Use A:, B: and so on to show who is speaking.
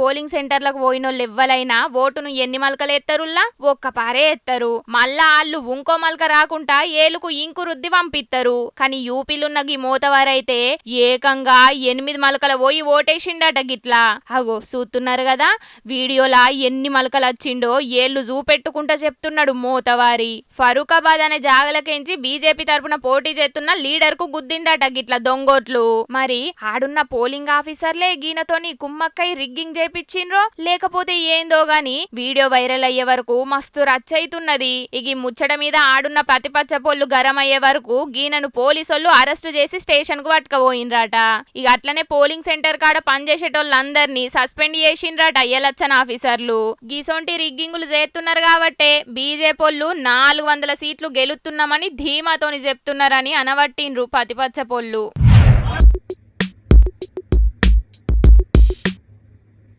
A: Polling సెంటర్లకు పోయినోళ్ళు ఎవ్వలైనా ఓటును ఎన్ని మలకలేత్తరుల్లా ఒక్క పారే ఎత్తరు. మళ్ళా ఆళ్ళు ఇంకో మలక రాకుండా ఏలుకు ఇంకు రుద్ది పంపిత్తరు. కానీ యూపీలున్న గీ మోతవారైతే ఏకంగా 8 మలకల పోయి ఓటేసిండట గిట్లా. అగో చూస్తున్నారు కదా వీడియోలా ఎన్ని మలకలు వచ్చిండో ఏళ్ళు చూపెట్టుకుంటా చెప్తున్నాడు మోతవారి. ఫరూకాబాద్ అనే జాగలకెంచి బీజేపీ తరపున పోటీ చేస్తున్న లీడర్ కు గుద్దిండట గిట్లా దొంగోట్లు. మరి ఆడున్న పోలింగ్ ఆఫీసర్లే గీనతోని కుమ్మక్కై రిగ్గింగ్ చేపించిండ్రో లేకపోతే ఏందో గాని వీడియో వైరల్ అయ్యే వరకు మస్తు రచ్చయితున్నది. ఇగి ముచ్చట మీద ఆడున్న ప్రతిపక్ష పోళ్ళు గరం అయ్యే వరకు గీనను పోలీసోళ్ళు అరెస్టు చేసి స్టేషన్ కు పట్టుకపోయినరాట. ఇక అట్లనే పోలింగ్ సెంటర్ కాడ పనిచేసేటోళ్ళందరినీ సస్పెండ్ చేసిండ్రట ఎలక్షన్ ఆఫీసర్లు. గీసొంటి రిగ్గింగులు చేస్తున్నారు కాబట్టే బీజేపీలు 400 సీట్లు గెలుస్తున్నామని ధీమాతోని చెప్తున్నారని అనవట్టిండ్రు ప్రతిపక్ష పోళ్ళు.